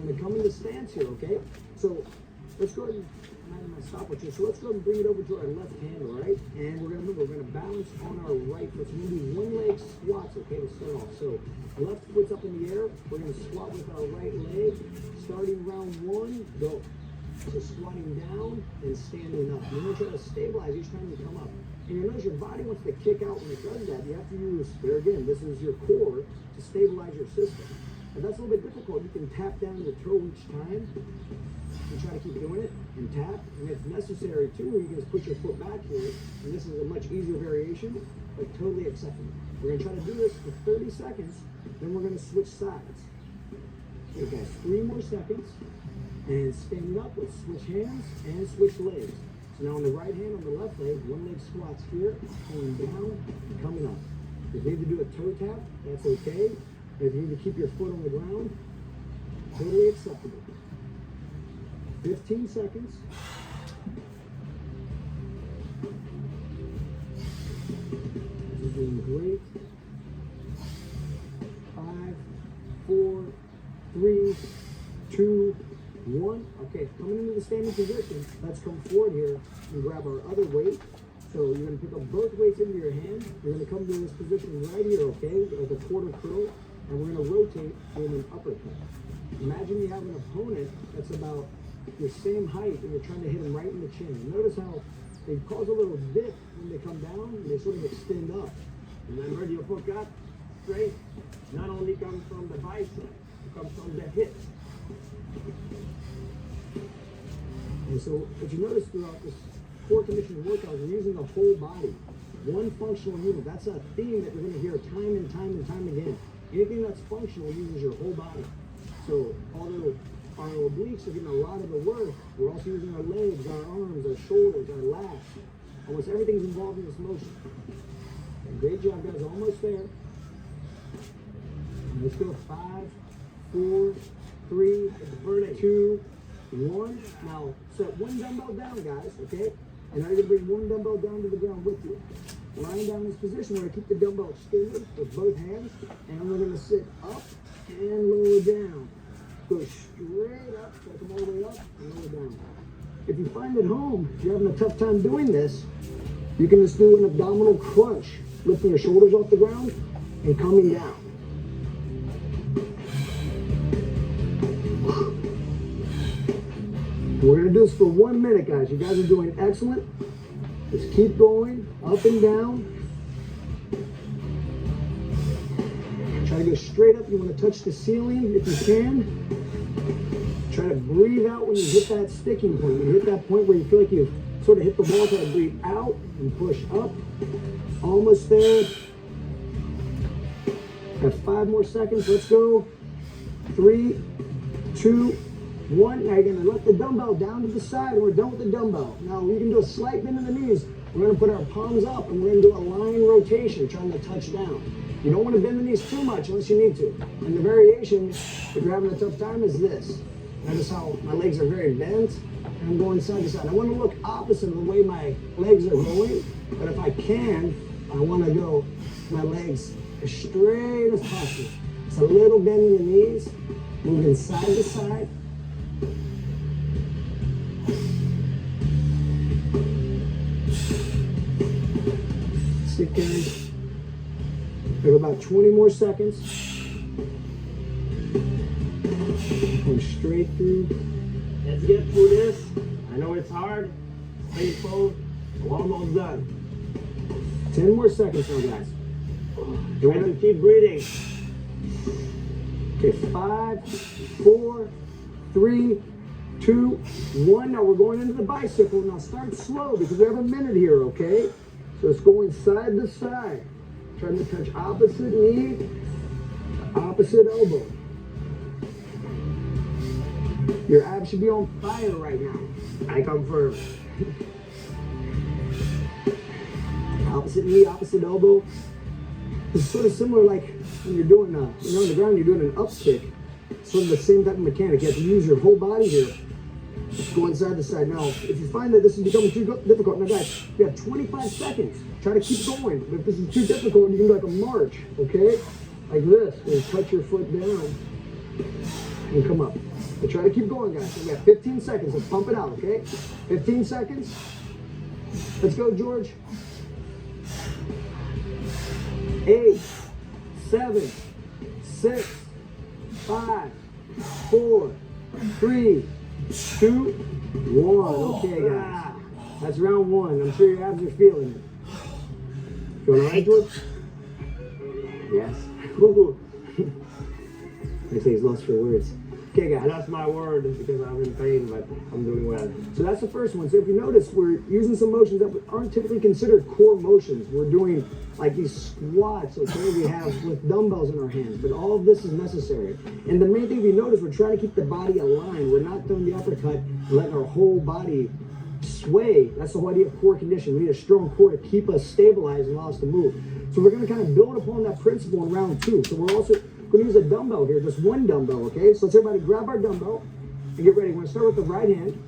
I'm going to come into stance here, okay? So let's go ahead and, I'm having my stopwatch here. So let's go ahead and bring it over to our left hand, all right? And we're going to move, we're going to balance on our right foot. So we're going to do one leg squats, okay, to start off. So left foot's up in the air. We're going to squat with our right leg. Starting round one, go. So squatting down and standing up. You're going to try to stabilize each time you come up. And you notice your body wants to kick out when it does that. You have to use, there again, this is your core to stabilize your system. If that's a little bit difficult, you can tap down your toe each time and try to keep doing it and tap. And if necessary too, you can just put your foot back here. And this is a much easier variation, but totally acceptable. We're gonna try to do this for 30 seconds, then we're gonna switch sides. Okay guys, 3 more seconds. And standing up, let's switch hands and switch legs. So now on the right hand, on the left leg, one leg squats here, going down and coming up. If you need to do a toe tap, that's okay. If you need to keep your foot on the ground, totally acceptable. 15 seconds. This is doing great. 5, 4, 3, 2, 1. Okay, coming into the standing position, let's come forward here and grab our other weight. So you're going to pick up both weights into your hand. You're going to come to this position right here, okay, like a quarter curl. And we're going to rotate in an uppercut. Imagine you have an opponent that's about your same height and you're trying to hit him right in the chin. Notice how they cause a little dip when they come down and they sort of extend up. Remember, your foot cut straight not only comes from the bicep, it comes from the hips. And so what you notice throughout this core conditioning workout, we're using the whole body. One functional unit. That's a theme that you're going to hear time and time and time again. Anything that's functional uses your whole body. So although our obliques are getting a lot of the work, we're also using our legs, our arms, our shoulders, our lats. Almost everything's involved in this motion. And great job, guys. Almost there. And let's go. 5, 4, 3, 2, 1. Now set one dumbbell down, guys, okay? And now you're going to bring one dumbbell down to the ground with you. Lying down in this position, we're going to keep the dumbbell extended with both hands, and we're going to sit up and lower down. Go straight up, so come all the way up and lower down. If you find at home you're having a tough time doing this, you can just do an abdominal crunch, lifting your shoulders off the ground and coming down. We're going to do this for 1 minute, guys. You guys are doing excellent. Just keep going, up and down. Try to go straight up. You want to touch the ceiling if you can. Try to breathe out when you hit that sticking point. When you hit that point where you feel like you've sort of hit the wall, try to breathe out and push up. Almost there. Got 5 more seconds. Let's go. 3, 2, 1. Now you're going to let the dumbbell down to the side, and we're done with the dumbbell. Now we can do a slight bend in the knees. We're going to put our palms up, and we're going to do a line rotation, trying to touch down. You don't want to bend the knees too much unless you need to. And the variation, if you're having a tough time, is this. Notice how my legs are very bent, and I'm going side to side. I want to look opposite of the way my legs are going, but if I can, I want to go my legs as straight as possible. It's a little bend in the knees, moving side to side. Sit, guys. We have about 20 more seconds. Going straight through. Let's get through this. I know it's hard, it's painful. We're almost done. 10 more seconds now, guys. Try to keep breathing. Okay, 5, 4, 3, 2, 1. Now we're going into the bicycle. Now start slow because we have a minute here, okay? So it's going side to side. Trying to touch opposite knee, opposite elbow. Your abs should be on fire right now. I confirm. Opposite knee, opposite elbow. It's sort of similar like when you're doing, on the ground, you're doing an up kick. Sort of the same type of mechanic. You have to use your whole body here. Just going side to side. Now, if you find that this is becoming too difficult, now guys, you have 25 seconds. Try to keep going. But if this is too difficult, you can do like a march, okay? Like this. And touch your foot down and come up. So try to keep going, guys. So we got 15 seconds. Let's pump it out, okay? 15 seconds. Let's go, George. 8, 7, 6, 5, 4, 3, 2, 1. Okay, guys. That's round 1. I'm sure your abs are feeling it. Feeling all right, George? Yes. They say he's lost for words. Okay, guys. That's my word because I'm in pain, but I'm doing well. So that's the first one. So if you notice, we're using some motions that aren't typically considered core motions. We're doing like these squats, okay, we have with dumbbells in our hands, but all of this is necessary. And the main thing we notice, we're trying to keep the body aligned. We're not throwing the uppercut and letting our whole body sway. That's the whole idea of core condition. We need a strong core to keep us stabilized and allow us to move. So we're going to kind of build upon that principle in round 2. So we're also going to use a dumbbell here, just one dumbbell, okay? So let's everybody grab our dumbbell and get ready. We're going to start with the right hand,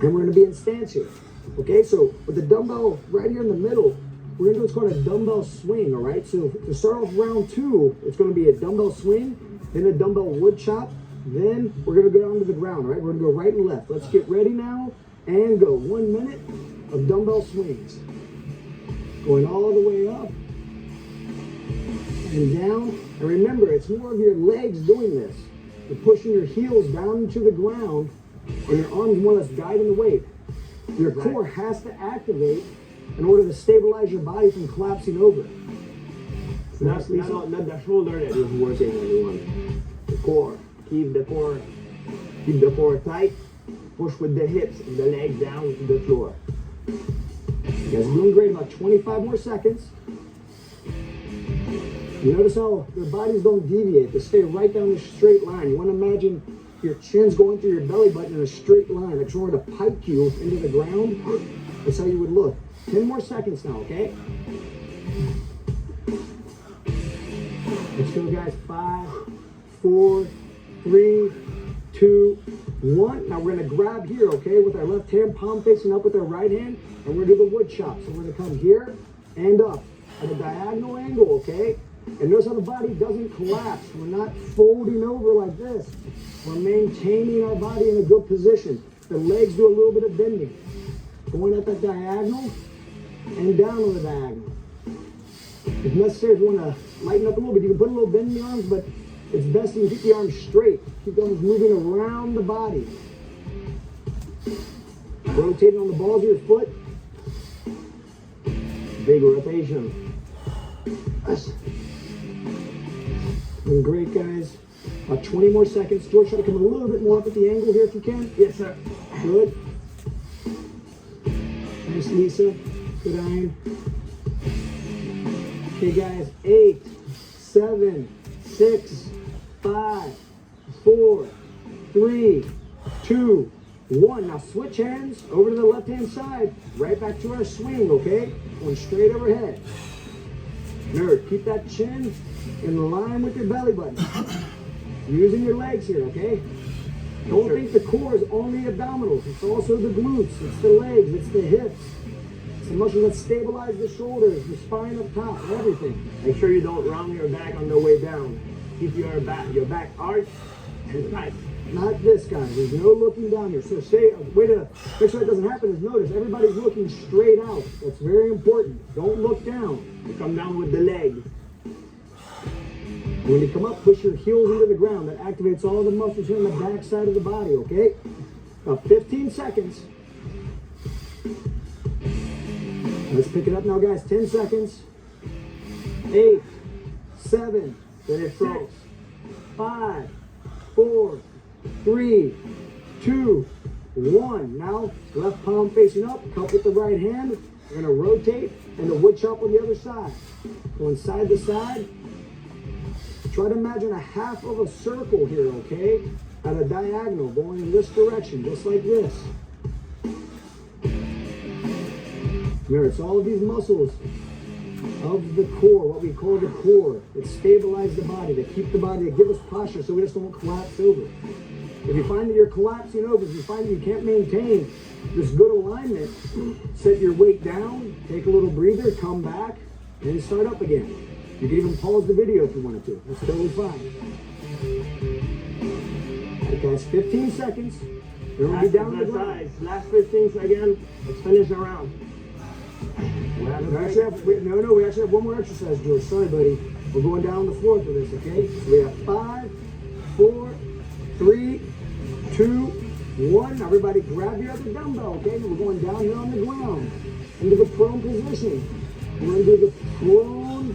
and we're going to be in stance here, okay? So with the dumbbell right here in the middle, we're going to do what's called a dumbbell swing, all right? So to start off round 2, it's going to be a dumbbell swing, then a dumbbell wood chop, then we're going to go down to the ground, all right? We're going to go right and left. Let's get ready now and go. 1 minute of dumbbell swings. Going all the way up and down. And remember, it's more of your legs doing this. You're pushing your heels down into the ground, and your arms more or less guiding the weight. Your core has to activate in order to stabilize your body from collapsing over. So that's not the shoulder that is working, everyone. The core. Keep the core tight. Push with the hips and the legs down to the floor. You guys are doing great. About 25 more seconds. You notice how their bodies don't deviate. They stay right down the straight line. You want to imagine your chin's going through your belly button in a straight line. Like someone were to pike you into the ground. That's how you would look. 10 more seconds now, okay? Let's go, guys. 5, 4, 3, 2, 1. Now we're going to grab here, okay, with our left hand, palm facing up with our right hand, and we're going to do the wood chop. So we're going to come here and up at a diagonal angle, okay? And notice how the body doesn't collapse. We're not folding over like this. We're maintaining our body in a good position. The legs do a little bit of bending. Going at that diagonal and down on the diagonal. If necessary, if you want to lighten up a little bit, you can put a little bend in the arms, but it's best if you keep the arms straight. Keep the arms moving around the body. Rotating on the balls of your foot. Big rotation. Doing great, guys. About 20 more seconds. George, try to come a little bit more up at the angle here if you can. Yes, sir. Good. Nice, Lisa. Good iron. Okay, guys. 8, 7, 6, 5, 4, 3, 2, 1. Now switch hands over to the left-hand side. Right back to our swing, okay? Going straight overhead. Nerd, keep that chin in line with your belly button. Using your legs here, okay? Don't think the core is only abdominals. It's also the glutes. It's the legs. It's the hips. It's the muscles that stabilize the shoulders, the spine up top, everything. Make sure you don't round your back on the way down. Keep your back arched and tight. Not this, guys. There's no looking down here. So way to make sure that doesn't happen is notice everybody's looking straight out. That's very important. Don't look down. You come down with the leg. When you come up, push your heels into the ground. That activates all the muscles here on the back side of the body, okay? About 15 seconds. Let's pick it up now, guys. 10 seconds. 8, 7, 6, 5, 4, 3, 2, 1. Now, left palm facing up, cup with the right hand. We're going to rotate and the wood chop on the other side. Going side to side. Try to imagine a half of a circle here, okay? At a diagonal, going in this direction, just like this. Remember, it's all of these muscles of the core, what we call the core, that stabilize the body, that keep the body, that give us posture so we just don't collapse over. If you find that you're collapsing over, if you find that you can't maintain this good alignment, set your weight down, take a little breather, come back, and start up again. You can even pause the video if you wanted to. That's totally fine. guys, 15 seconds. You're gonna be Last down on the ground. exercise. Last 15 seconds. Let's finish the round. We actually have one more exercise, George. Sorry, buddy. We're going down on the floor for this, okay? So we have 5, 4, 3, 2, 1. Now everybody grab your other dumbbell, okay? And we're going down here on the ground into the prone position. We're gonna do the prone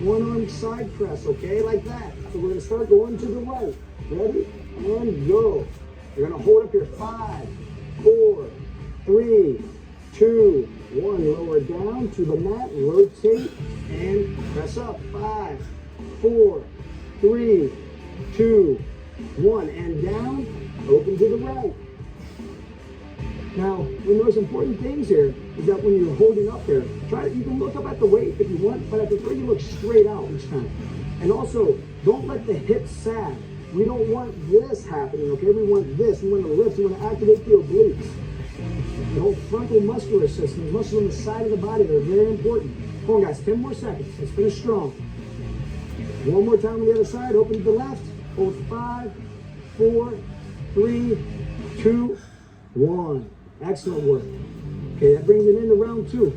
one-arm side press, okay? Like that. So we're gonna start going to the right. Ready? And go. You're gonna hold up here. 5, 4, 3, 2, 1. Lower down to the mat, rotate, and press up. 5, 4, 3, 2, 1. And down, open to the right. Now, one of the most important things here is that when you're holding up there, you can look up at the weight if you want, but I prefer you look straight out each time. And also, don't let the hips sag. We don't want this happening, okay? We want this. We want to lift. We want to activate the obliques. The whole frontal muscular system, muscles on the side of the body, they're very important. Come on, guys, 10 more seconds. Let's finish strong. One more time on the other side. Open to the left. Hold 5, 4, 3, 2, 1. Excellent work. Okay, that brings it into round 2.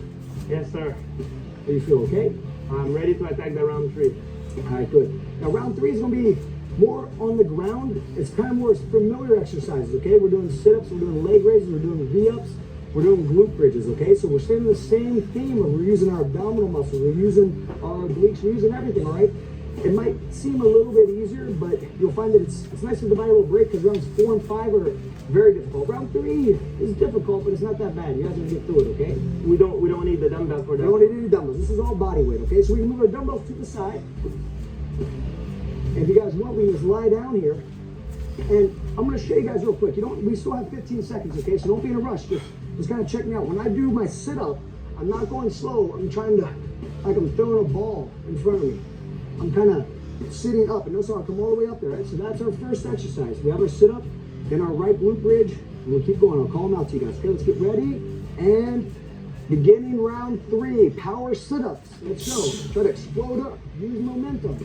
Yes, sir. How do you feel, okay? I'm ready to attack the round 3. All right, good. Now, round 3 is going to be more on the ground. It's kind of more familiar exercises, okay? We're doing sit-ups, we're doing leg raises, we're doing V-ups, we're doing glute bridges, okay? So we're staying in the same theme of we're using our abdominal muscles, we're using our obliques, we're using everything, all right? It might seem a little bit easier, but you'll find that it's nice to divide a little break because rounds 4 and 5 are very difficult. Round 3 is difficult, but it's not that bad. You guys are gonna get through it, okay? We don't need the dumbbell for that. We don't need any dumbbells. This is all body weight, okay? So we can move our dumbbells to the side. And if you guys want, we just lie down here. And I'm gonna show you guys real quick. We still have 15 seconds, okay? So don't be in a rush. Just kind of check me out. When I do my sit-up, I'm not going slow. I'm trying to, like I'm throwing a ball in front of me. I'm kind of sitting up, and notice how I come all the way up there, right? So that's our first exercise. We have our sit-up, then our right glute bridge, and we'll keep going. I'll call them out to you guys. Okay, let's get ready. And beginning round 3, power sit-ups. Let's go. Try to explode up. Use momentum.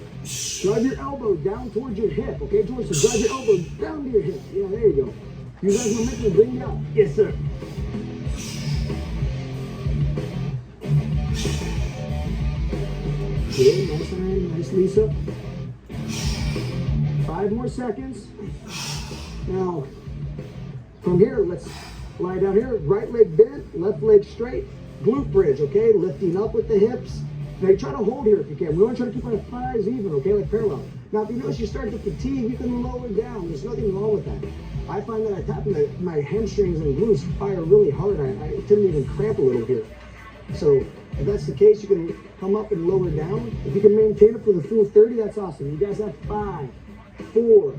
Drive your elbow down towards your hip. Okay, George? So drive your elbow down to your hip. Yeah, there you go. Use that momentum to bring you up. Yes, sir. Good, nice hand, nice Lisa. 5 more seconds. Now, from here, let's lie down here. Right leg bent, left leg straight. Glute bridge, okay? Lifting up with the hips. Now, you try to hold here if you can. We want to try to keep our thighs even, okay? Like parallel. Now, if you notice you start to fatigue, you can lower down. There's nothing wrong with that. I find that I tap my hamstrings and glutes fire really hard. I tend to even cramp a little here. So, if that's the case, you can come up and lower down. If you can maintain it for the full 30, that's awesome. You guys have 5, 4,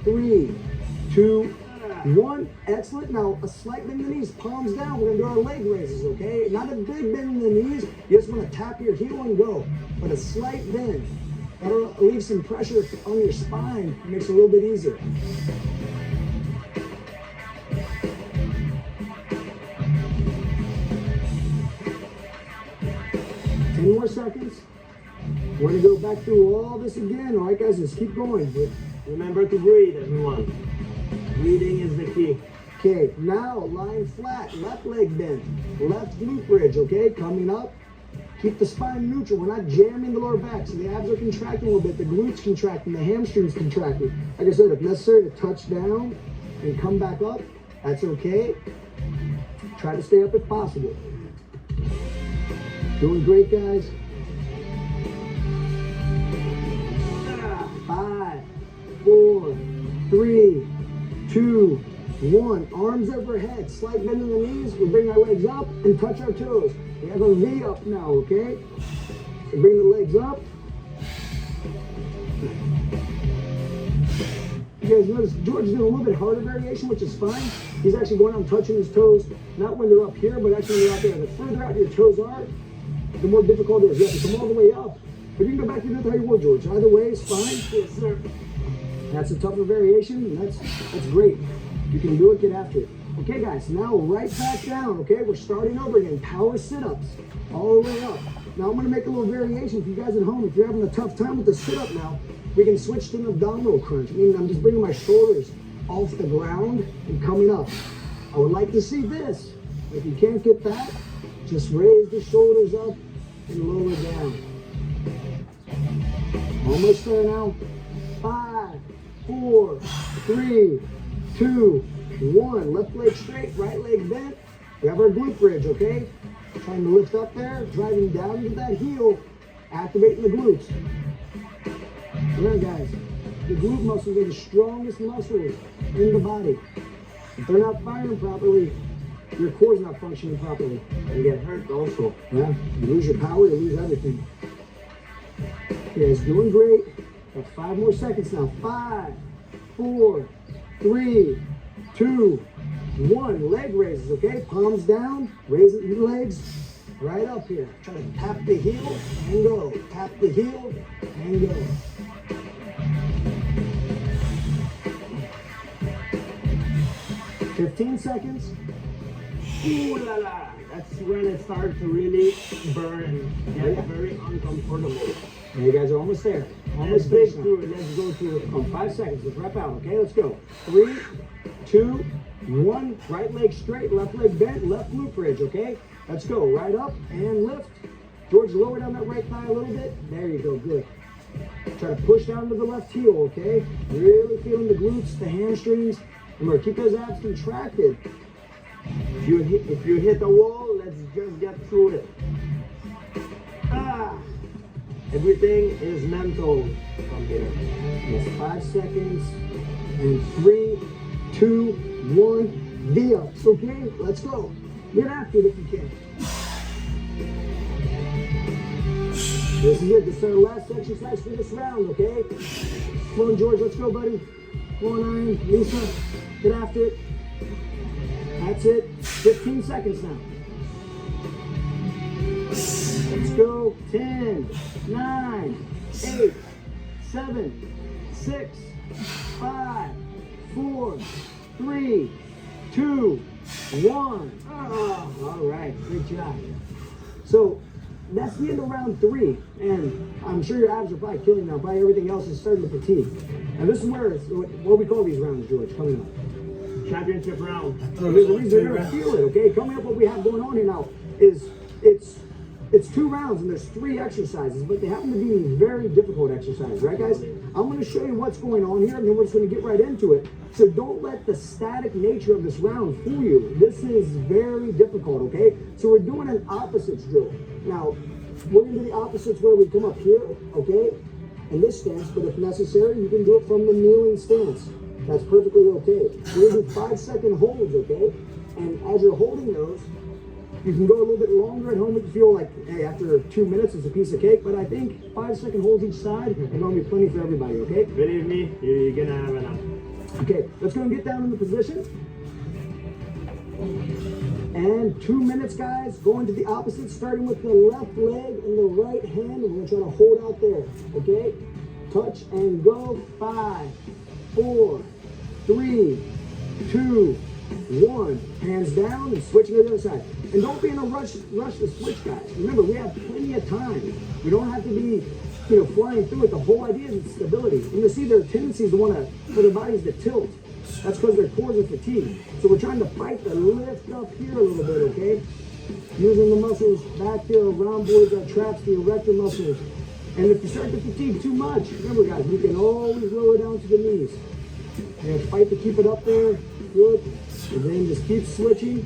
3, 2, 1. Excellent. Now, a slight bend in the knees, palms down. We're going to do our leg raises, okay? Not a big bend in the knees. You just want to tap your heel and go. But a slight bend. That'll leave some pressure on your spine. It makes it a little bit easier. More seconds. We're going to go back through all this again. All right, guys, just keep going. Remember to breathe, everyone. Breathing is the key. Okay, now lying flat, left leg bent, left glute bridge, okay? Coming up. Keep the spine neutral. We're not jamming the lower back. So the abs are contracting a little bit, the glutes contracting, the hamstrings contracting. Like I said, if necessary to touch down and come back up, that's okay. Try to stay up if possible. Doing great, guys. 5, 4, 3, 2, 1. Arms overhead. Slight bend in the knees. We bring our legs up and touch our toes. We have a V up now, okay? So bring the legs up. You guys notice George is doing a little bit harder variation, which is fine. He's actually going out and touching his toes, not when they're up here, but actually when they're out there. The further out your toes are, the more difficult it is. You have to come all the way up. But you can go back and do it how you were, George. Either way is fine. Yes, sir. That's a tougher variation, and that's great. You can do it, get after it. Okay, guys, now right back down, okay? We're starting over again. Power sit-ups all the way up. Now I'm gonna make a little variation for you guys at home. If you're having a tough time with the sit-up now, we can switch to an abdominal crunch. Meaning I'm just bringing my shoulders off the ground and coming up. I would like to see this. If you can't get that, just raise the shoulders up and lower down. Almost there now. 5, 4, 3, 2, 1. Left leg straight, right leg bent. We have our glute bridge, okay? Trying to lift up there, driving down into that heel, activating the glutes. Remember guys, the glute muscles are the strongest muscles in the body. If they're not firing properly, your core's not functioning properly. You get hurt also. Yeah, you lose your power, you lose everything. Okay, it's doing great. Got 5 more seconds now. 5, 4, 3, 2, 1. Leg raises, okay? Palms down, raising your legs right up here. Try to tap the heel and go. Tap the heel and go. $15 seconds. Ooh la la. That's when it starts to really burn and get very uncomfortable. And you guys are almost there. Almost Let's there. through it. Let's go through it. 5 seconds. Let's wrap out. Okay, let's go. 3, 2, 1. Right leg straight, left leg bent, left glute bridge. Okay, let's go. Right up and lift. George, lower down that right thigh a little bit. There you go. Good. Try to push down to the left heel. Okay, really feeling the glutes, the hamstrings. Remember, keep those abs contracted. If you hit the wall, let's just get through it. Everything is mental from here. That's 5 seconds. And 3, 2, 1. V-ups. Okay, let's go. Get after it if you can. This is it. This is our last exercise for this round, okay? Come on, George. Let's go, buddy. Come on, Iron. Lisa, get after it. That's it. 15 seconds now. Let's go. 10, 9, 8, 7, 6, 5, 4, 3, 2, 1. Oh, all right. Good job. So that's the end of round 3. And I'm sure your abs are probably killing now. Probably everything else is starting to fatigue. And this is where it's, what we call these rounds, George, coming up. Championship round. So the reason you're gonna feel it, okay? Coming up, what we have going on here now is it's 2 rounds and there's 3 exercises, but they happen to be very difficult exercises, right, guys? I'm gonna show you what's going on here, and then we're just gonna get right into it. So don't let the static nature of this round fool you. This is very difficult, okay? So we're doing an opposites drill. Now, we're gonna do the opposites where we come up here, okay? In this stance, but if necessary, you can do it from the kneeling stance. That's perfectly okay. We're gonna do 5-second holds, okay? And as you're holding those, you can go a little bit longer at home if you feel like, hey, after 2 minutes it's a piece of cake, but I think 5-second holds each side are gonna be plenty for everybody, okay? Believe me, you're gonna have enough. Okay, let's go and get down in the position. And 2 minutes, guys, going to the opposite, starting with the left leg and the right hand. We're gonna try to hold out there, okay? Touch and go. 5, 4, 3, 2, 1. Hands down and switching to the other side. And don't be in a rush to switch, guys. Remember, we have plenty of time. We don't have to be, flying through it. The whole idea is stability. And you see their tendencies to for their bodies to tilt. That's because their cores are fatigued. So we're trying to fight the lift up here a little bit, okay? Using the muscles back there, rhomboids, our traps, the erector muscles. And if you start to fatigue too much, remember, guys, we can always lower down to the knees. And fight to keep it up there. Good. And then just keep switching.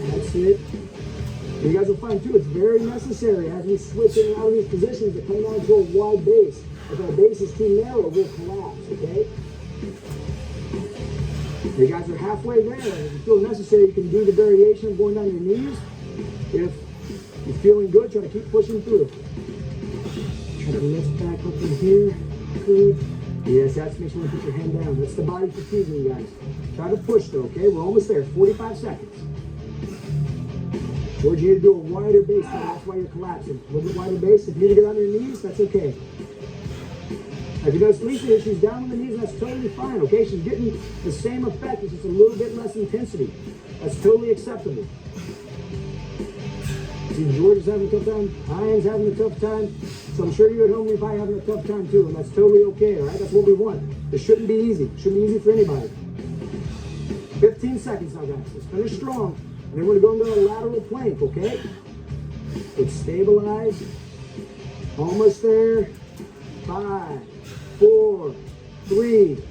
That's it. And you guys will find too, it's very necessary as we switch in and out of these positions to come down to a wide base. If our base is too narrow, we'll collapse, okay? You guys are halfway there. If you feel necessary, you can do the variation of going down your knees. If you're feeling good, try to keep pushing through. Try to lift back up in here. Good. Yes, that's make sure you put your hand down. That's the body fatiguing, guys. Try to push though, okay? We're almost there. 45 seconds. George, you need to do a wider base now. That's why you're collapsing. A little bit wider base. If you need to get on your knees, that's okay. If you notice Lisa here, she's down on the knees, that's totally fine, okay? She's getting the same effect, it's just a little bit less intensity. That's totally acceptable. See, George is having a tough time. Ian's having a tough time. So I'm sure you at home, you're probably having a tough time too. And that's totally okay, all right? That's what we want. It shouldn't be easy. It shouldn't be easy for anybody. 15 seconds now, guys. Let's finish strong. And then we're going to go into a lateral plank, okay? Let's stabilize. Almost there. 5, 4, 3,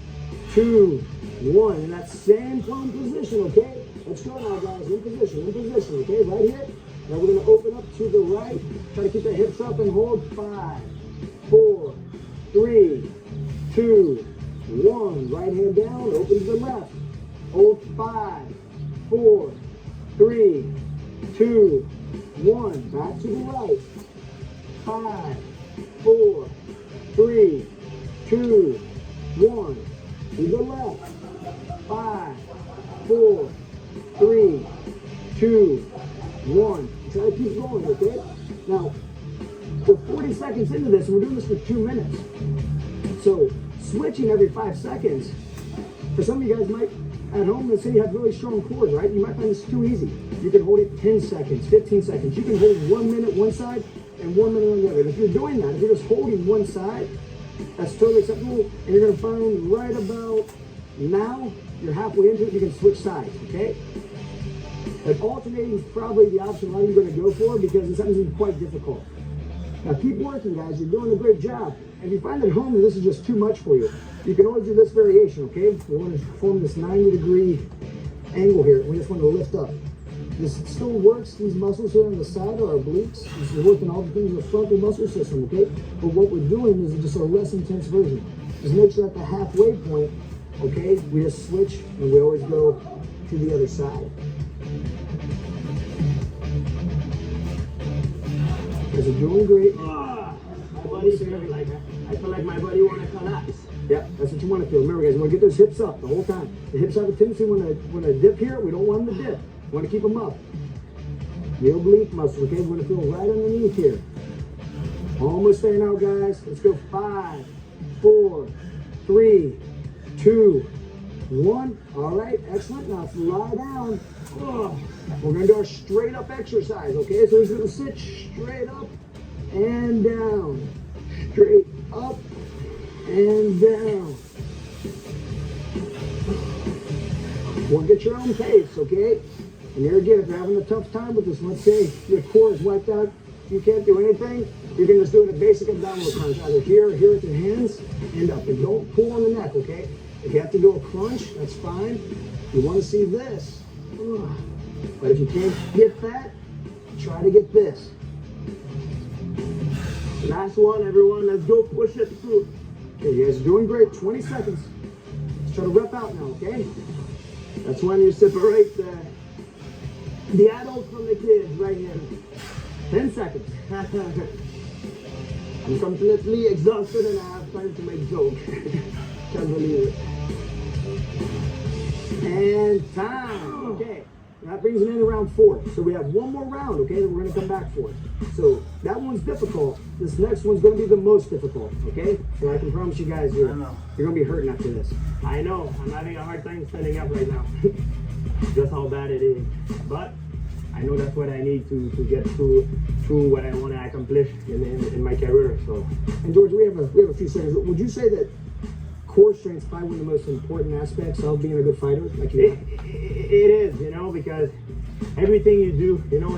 2, 1. In that same plum position, okay? Let's go now, guys. In position, okay? Right here. Now we're going to open up to the right. Try to keep the hips up and hold. 5, 4, 3, 2, 1. Right hand down. Open to the left. Hold. 5, 4, 3, 2, 1. Back to the right. 5, 4, 3, 2, 1. To the left. 5, 4, 3, 2, 1. Try to keep going, okay? Now, we're 40 seconds into this, and we're doing this for 2 minutes. So, switching every 5 seconds, for some of you guys might, at home, let's say you have really strong cores, right? You might find this too easy. You can hold it 10 seconds, 15 seconds. You can hold 1 minute one side and 1 minute on the other. And if you're doing that, if you're just holding one side, that's totally acceptable. And you're going to find right about now, you're halfway into it, you can switch sides, okay? And alternating is probably the option a lot of you are going to go for because it's something quite difficult. Now keep working, guys. You're doing a great job. And if you find at home that this is just too much for you, you can always do this variation, okay? We want to form this 90-degree angle here. We just want to lift up. This still works. These muscles here on the side are our obliques. This is working all the things in the frontal muscle system, okay? But what we're doing is just a less intense version. Just make sure at the halfway point, okay, we just switch and we always go to the other side. You guys are doing great. My body's feeling like I feel like my body want to collapse. Yeah, that's what you want to feel. Remember, guys, you want to get those hips up the whole time. The hips have a tendency when to dip here. We don't want them to dip. We want to keep them up. The oblique muscles, okay? We're going to feel right underneath here. Almost there now, guys. Let's go. 5, 4, 3, 2, 1. All right, excellent. Now let's lie down. We're going to do our straight up exercise, okay? So we're going to sit straight up and down. Straight up and down. Work at your own pace, okay? And there again, if you're having a tough time with this, let's say your core is wiped out, you can't do anything, you can just do a basic abdominal crunch, either here or here with your hands, and up. And don't pull on the neck, okay? If you have to do a crunch, that's fine. You want to see this. But if you can't get that, try to get this. Last one, everyone. Let's go push it through. Okay, you guys are doing great. 20 seconds. Let's try to rep out now, okay? That's when you separate the adults from the kids right here. 10 seconds. I'm completely exhausted and I have time to make jokes. Can't believe it. And time. Okay. That brings it in around 4. So we have one more round, okay, that we're going to come back for. So that one's difficult. This next one's going to be the most difficult, okay? So I can promise you guys you're going to be hurting after this. I know. I'm having a hard time standing up right now. Just how bad it is. But I know that's what I need to get through what I want to accomplish in my career. So, and George, we have a few seconds. Would you say that core strength is probably one of the most important aspects of being a good fighter? Like it is, you know, because everything you do, you know,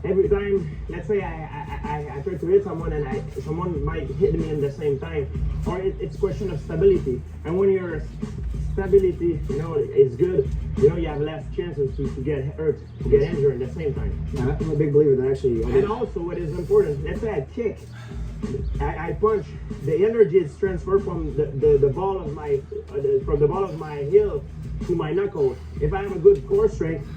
every time, let's say I try to hit someone and someone might hit me in the same time, or it's a question of stability. And when your stability, you know, is good, you know, you have less chances to get hurt, to get injured at the same time. Yeah, I'm a big believer that actually. And also, what is important, let's say I kick, I punch, the energy is transferred from the ball of my from the ball of my heel to my knuckle. If I have a good core strength,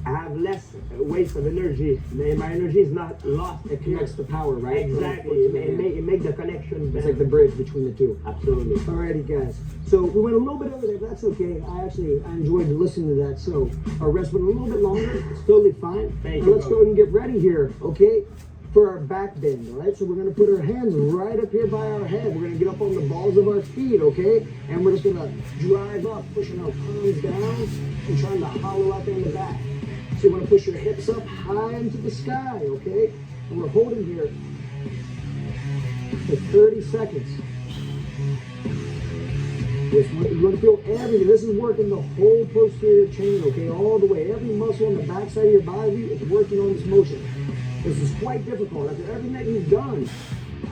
I have less waste of energy. My energy is not lost. It connects the power, right? Exactly. It make the connection better. It's like the bridge between the two. Absolutely. Alrighty, guys. So we went a little bit over there, but that's okay. I enjoyed listening to that. So our rest went a little bit longer. It's totally fine. Thank you. Let's go ahead and get ready here, okay? For our back bend, all right? So we're gonna put our hands right up here by our head. We're gonna get up on the balls of our feet, okay? And we're just gonna drive up, pushing our palms down and trying to hollow out there in the back. So you want to push your hips up high into the sky, okay? And we're holding here for 30 seconds. You want to feel everything. This is working the whole posterior chain, okay? All the way. Every muscle on the backside of your body is working on this motion. This is quite difficult. After everything that you've done,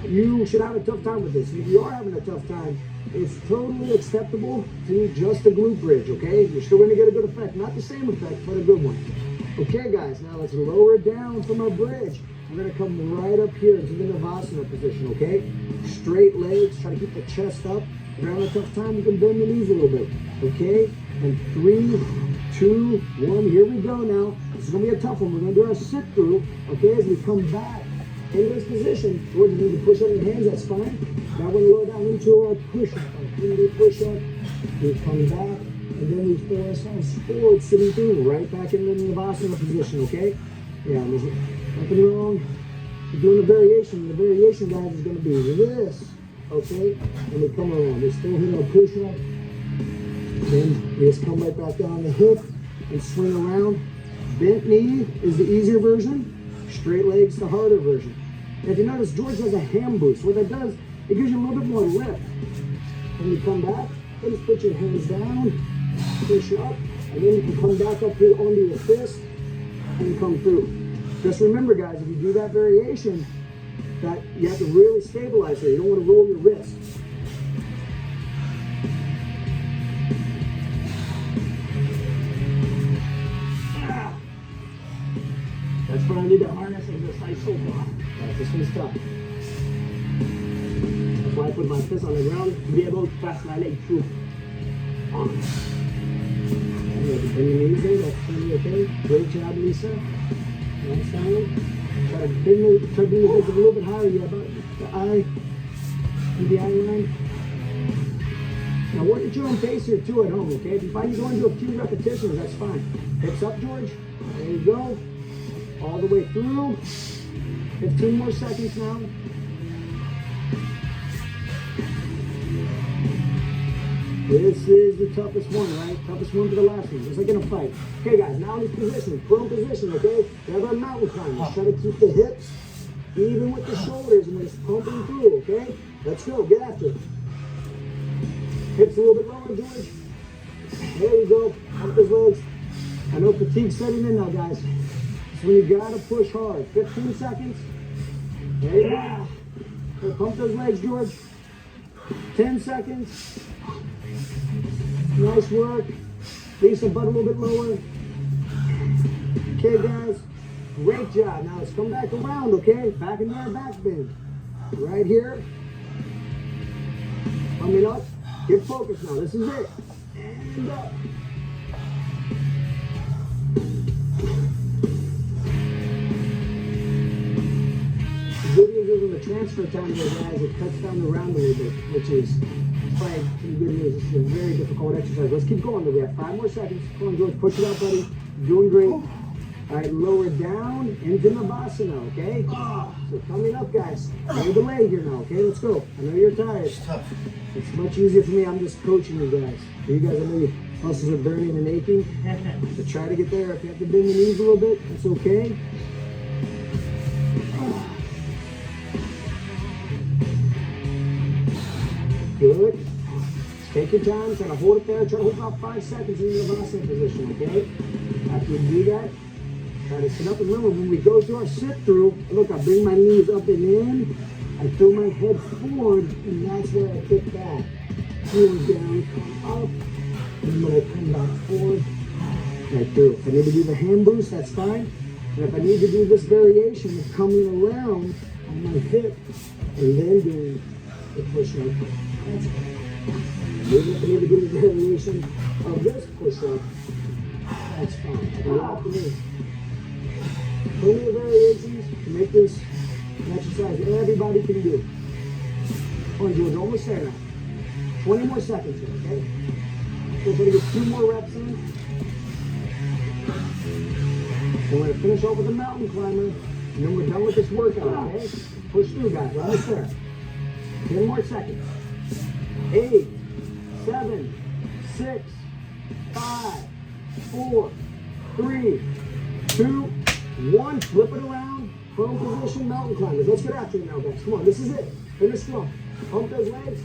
you should have a tough time with this. If you are having a tough time, it's totally acceptable to do just a glute bridge, okay? You're still going to get a good effect. Not the same effect, but a good one. Okay, guys, now let's lower down from our bridge. We're going to come right up here into the Navasana position, okay? Straight legs. Try to keep the chest up. If you're having a tough time, you can bend the knees a little bit, okay? And 3, 2, 1, here we go now. This is going to be a tough one. We're going to do our sit-through, okay, as we come back into this position. George, you need to push up your hands, that's fine. Now we're going to lower down into our push-up. We push up, we come back, and then we throw ourselves forward, sitting through, right back into the Navasana position, okay? Yeah, there's nothing wrong. We're doing a variation. The variation, guys, is going to be this. Okay, and we come around. We still hit our push up. Then we just come right back down the hip and swing around. Bent knee is the easier version. Straight legs the harder version. And if you notice, George has a ham boost. What that does, it gives you a little bit more lift. When you come back, then just put your hands down, push up, and then you can come back up here onto your fist and come through. Just remember, guys, if you do that variation, that you have to really stabilize there. You don't want to roll your wrist. That's where I need the harness exercise so far. This one's tough. That's why I put my fist on the ground to be able to pass my leg through. On. Bring your knees in. That's going to be okay. Great job, Lisa. Nice sound. Try to bring the legs a little bit higher. Yeah, about the eye, the eye line. Now work at your own pace here too at home, okay? If you find you going to do a few repetitions, that's fine. Hips up, George. There you go. All the way through. 15 more seconds now. This is the toughest one, right? Toughest one to the last one, just like in a fight. Okay, guys, now in this position, prone position, okay? We have our mountain climb. Try to keep the hips even with the shoulders and just pumping through, okay? Let's go, get after it. Hips a little bit lower, George. There you go, pump those legs. I know fatigue's setting in now, guys. So you gotta push hard. 15 seconds. There you go. Okay, pump those legs, George. 10 seconds. Nice work. Release the butt a little bit lower. Okay, guys. Great job. Now let's come back around, okay? Back into our back bend. Right here. Coming up. Get focused now. This is it. And up. The good news is with the transfer time here, guys, it cuts down the round a little bit, which is probably some good news. This is a very difficult exercise. Let's keep going though. We have 5 more seconds. Come on, George. Push it out, buddy. You're doing great. All right, lower down into Navasana, okay? So coming up, guys. No delay here now, okay? Let's go. I know you're tired. It's tough. It's much easier for me. I'm just coaching you guys. You guys, I know your muscles are burning and aching. So try to get there. If you have to bend the knees a little bit, that's okay. Good. Take your time. Try to hold it there. Try to hold about 5 seconds in the Navasana position, okay? After you do that, try to sit up. And remember, when we go through our sit-through, look, I bring my knees up and in. I throw my head forward, and that's where I kick back. Heels down, come up, and when I come back forward, right through. If I need to do the hand boost, that's fine. And if I need to do this variation of coming around on my hip, and then doing the push-up, that's fine. Maybe if I need to do the variation of this push-up, that's fine. I can do it for me. Plenty of variations to make this an exercise that everybody can do. Come on, George, almost there now. 20 more seconds here, okay? So we're going to get 2 more reps in. We're going to finish off with a mountain climber, and then we're done with this workout, okay? Push through, guys. We're almost there. 10 more seconds. 8, 7, 6, 5, 4, 3, 2, 1. Flip it around. Prone position, mountain climbers. Let's get after it now, guys. Come on, this is it. Finish strong. Pump those legs.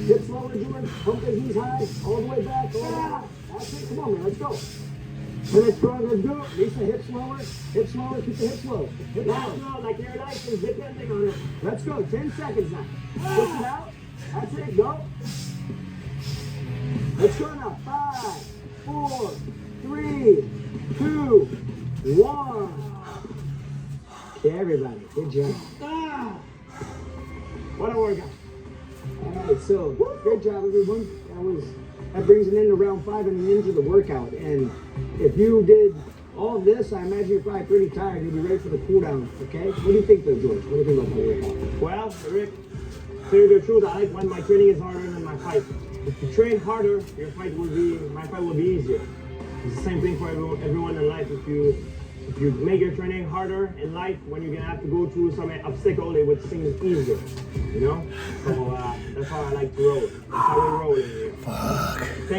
Hips lower, George. Pump those knees high. All the way back. That's it. Come on, man. Let's go. Finish strong. Let's go. Release the hips lower. Hips lower. Keep the hips low. Hips low. Like your license, depending on it. Let's go. 10 seconds now. Push it out. That's it. Go. Let's go now. 5, 4, 3, 2, 1. Okay, everybody. Good job. What a workout. All right, so great job, everyone. That brings an end to round 5 and an end to the workout. And if you did all of this, I imagine you're probably pretty tired. You'll be ready for the cool down. Okay? What do you think, though, George? What do you think about the workout? Well, Rick, to tell you the truth, I like when my training is harder than my fight. If you train harder, my fight will be easier. It's the same thing for everyone in life. If you make your training harder in life, when you're gonna have to go through some obstacle, it would seem easier, you know? So that's how I like to roll. That's how we roll in here. Fuck. Thank you.